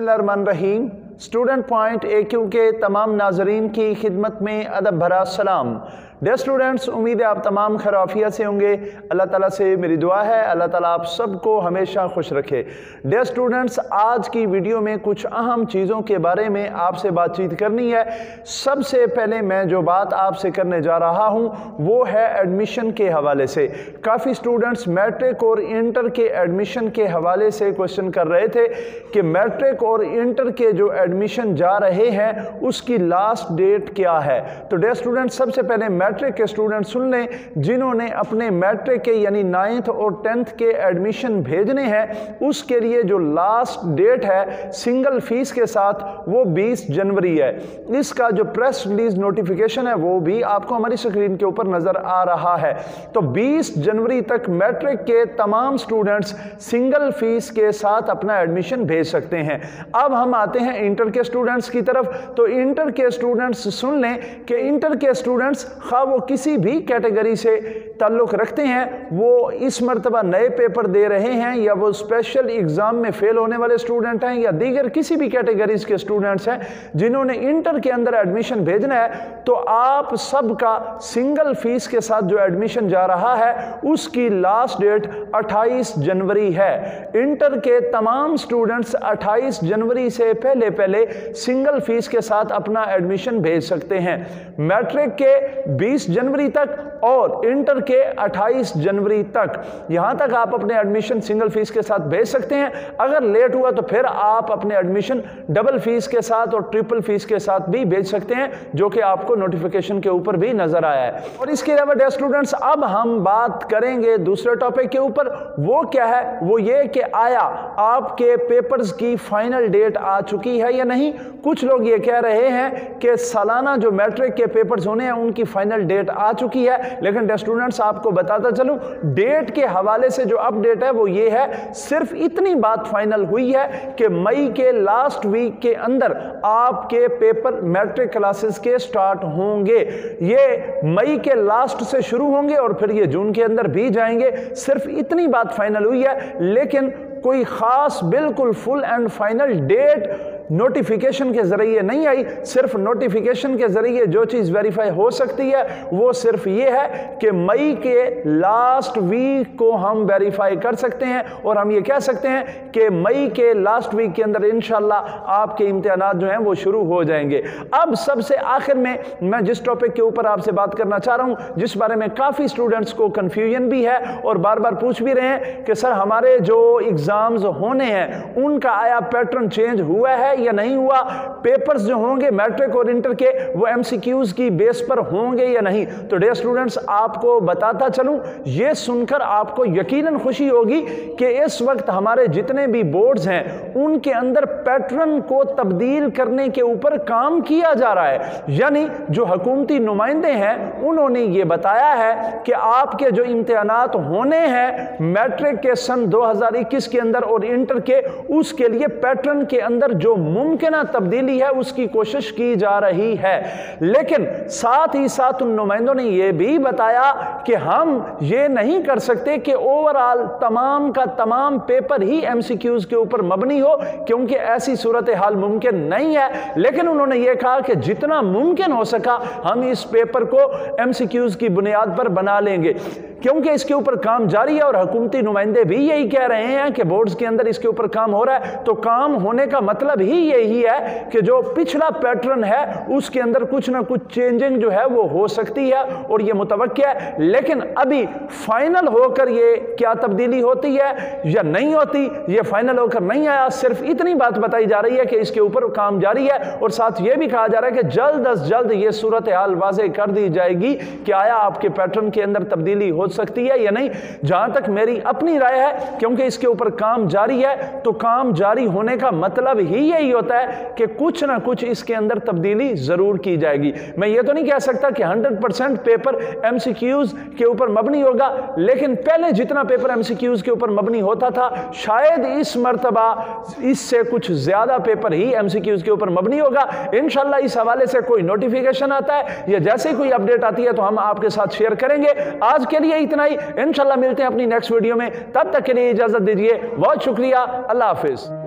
बिस्मिल्लाहिर्रहमानिर्रहीम। Student point AQ के तमाम नाजरीन की खिदमत में अदब भरा सलाम। डियर स्टूडेंट्स, उम्मीद है आप तमाम खैरियत से होंगे। अल्लाह ताला से मेरी दुआ है अल्लाह ताला आप सबको हमेशा खुश रखे। डियर स्टूडेंट्स, आज की वीडियो में कुछ अहम चीज़ों के बारे में आपसे बातचीत करनी है। सबसे पहले मैं जो बात आपसे करने जा रहा हूँ वो है एडमिशन के हवाले से। काफ़ी स्टूडेंट्स मैट्रिक और इंटर के एडमिशन के हवाले से क्वेश्चन कर रहे थे कि मैट्रिक और इंटर के जो एडमिशन जा रहे हैं उसकी लास्ट डेट क्या है। तो डियर स्टूडेंट्स, सबसे पहले मैट्रिक के स्टूडेंट सुन लें जिन्होंने अपने मैट्रिक के यानी 9th और 10th के एडमिशन भेजने हैं। उसके लिए जो लास्ट डेट है सिंगल फीस के साथ वो 20 जनवरी है। इसका जो प्रेस रिलीज नोटिफिकेशन है वो भी आपको हमारी स्क्रीन के ऊपर नजर आ रहा है। तो 20 जनवरी तक मैट्रिक के तमाम स्टूडेंट्स सिंगल फीस के साथ अपना एडमिशन भेज सकते हैं। अब हम आते हैं इंटर के स्टूडेंट्स की तरफ। तो इंटर के स्टूडेंट्स सुन लें कि इंटर के स्टूडेंट्स वो किसी भी कैटेगरी से ताल्लुक रखते हैं, वो इस मर्तबा नए पेपर दे रहे हैं या वो स्पेशल एग्जाम में फेल होने वाले स्टूडेंट हैं या दीगर किसी भी कैटेगरीज के स्टूडेंट्स हैं जिन्होंने इंटर के अंदर एडमिशन भेजना है, तो आप सबका सिंगल फीस के साथ जो एडमिशन जा रहा है उसकी लास्ट डेट 28 जनवरी है। इंटर के तमाम स्टूडेंट्स 28 जनवरी से पहले पहले सिंगल फीस के साथ अपना एडमिशन भेज सकते हैं। मैट्रिक के 20 जनवरी तक और इंटर के 28 जनवरी तक, यहां तक आप अपने एडमिशन सिंगल फीस के साथ भेज सकते हैं। अगर लेट हुआ तो फिर आप अपने एडमिशन डबल फीस के साथ और ट्रिपल फीस के साथ भी भेज सकते हैं, जो कि आपको नोटिफिकेशन के ऊपर भी नजर आया है। और इसके अलावा डियर स्टूडेंट्स, अब हम बात करेंगे दूसरे टॉपिक के ऊपर। वो क्या है? वो ये कि आया आपके पेपर्स की फाइनल डेट आ चुकी है या नहीं। कुछ लोग ये कह रहे हैं कि सालाना जो मैट्रिक के पेपर्स होने हैं उनकी फाइनल डेट आ चुकी है, लेकिन डियर स्टूडेंट्स आपको बताता चलूं डेट के हवाले से जो अपडेट है वो ये है, सिर्फ इतनी बात फाइनल हुई है कि मई के लास्ट वीक के अंदर आपके पेपर मैट्रिक क्लासेस के स्टार्ट होंगे। ये मई के लास्ट से शुरू होंगे और फिर ये जून के अंदर भी जाएंगे। सिर्फ इतनी बात फाइनल हुई है, लेकिन कोई खास बिल्कुल full and final date notification के जरिए नहीं आई। सिर्फ नोटिफिकेशन के जरिए जो चीज वेरीफाई हो सकती है वो सिर्फ ये है कि मई के लास्ट वीक को हम वेरीफाई कर सकते हैं और हम ये कह सकते हैं कि मई के लास्ट वीक के अंदर इंशाल्लाह आपके इम्तिहानात जो हैं वो शुरू हो जाएंगे। अब सबसे आखिर में मैं जिस टॉपिक के ऊपर आपसे बात करना चाह रहा हूं, जिस बारे में काफी स्टूडेंट्स को कंफ्यूजन भी है और बार बार पूछ भी रहे हैं कि सर हमारे जो एग्जाम्स होने हैं उनका आया पैटर्न चेंज हुआ है या नहीं हुआ, पेपर्स जो होंगे मैट्रिक और इंटर के वो MCQs की बेस पर होंगे या नहीं। तो डियर स्टूडेंट्स, आपको बताता चलूं, ये सुनकर आपको यकीनन खुशी होगी कि इस वक्त हमारे जितने भी बोर्ड्स हैं उनके अंदर पैटर्न को तब्दील करने के ऊपर काम किया जा रहा है। यानी जो हुकूमती नुमाइंदे हैं उन्होंने ये बताया है कि आपके जो इम्तिहानात होने हैं मैट्रिक के सन 2021 के अंदर और इंटर के, उसके लिए पैटर्न के अंदर जो मुमकिन तब्दीली है उसकी कोशिश की जा रही है। लेकिन साथ ही साथ उन नुमाइंदों ने यह भी बताया कि हम ये नहीं कर सकते कि ओवरऑल तमाम का तमाम पेपर ही MCQs के ऊपर मबनी हो, क्योंकि ऐसी सूरत हाल मुमकिन नहीं है। लेकिन उन्होंने यह कहा कि जितना मुमकिन हो सका हम इस पेपर को MCQs की बुनियाद पर बना लेंगे, क्योंकि इसके ऊपर काम जारी है और हुकूमती नुमाइंदे भी यही कह रहे हैं कि बोर्ड्स के अंदर इसके ऊपर काम हो रहा है। तो काम होने का मतलब ही यही है कि जो पिछला पैटर्न है उसके अंदर कुछ ना कुछ चेंजिंग जो है वो हो सकती है और ये मुतवक्किल है। लेकिन अभी फाइनल होकर ये क्या तब्दीली होती है या नहीं होती, ये फाइनल होकर नहीं आया। सिर्फ इतनी बात बताई जा रही है कि इसके ऊपर काम जारी है और साथ ये भी कहा जा रहा है कि जल्द अज जल्द ये सूरत हाल वाज़ेह कर दी जाएगी कि आया आपके पैटर्न के अंदर तब्दीली हो सकती है या नहीं। जहां तक मेरी अपनी राय है, क्योंकि इसके ऊपर काम जारी है, तो काम जारी होने का मतलब ही यही होता है कि कुछ ना कुछ इसके अंदर तब्दीली जरूर की जाएगी। मैं ये तो नहीं कह सकता कि 100% पेपर MCQs के ऊपर मबनी होगा, लेकिन पहले जितना पेपर MCQs के ऊपर मबनी होता था शायद इस मर्तबा इससे कुछ ज्यादा पेपर ही MCQs के ऊपर मबनी होगा। इंशाल्लाह इस हवाले से कोई नोटिफिकेशन आता है या जैसे ही कोई अपडेट आती है तो हम आपके साथ शेयर करेंगे। आज के लिए इतना ही, इंशाल्लाह मिलते हैं अपनी नेक्स्ट वीडियो में। तब तक के लिए इजाजत दीजिए। बहुत शुक्रिया, अल्लाह हाफिज।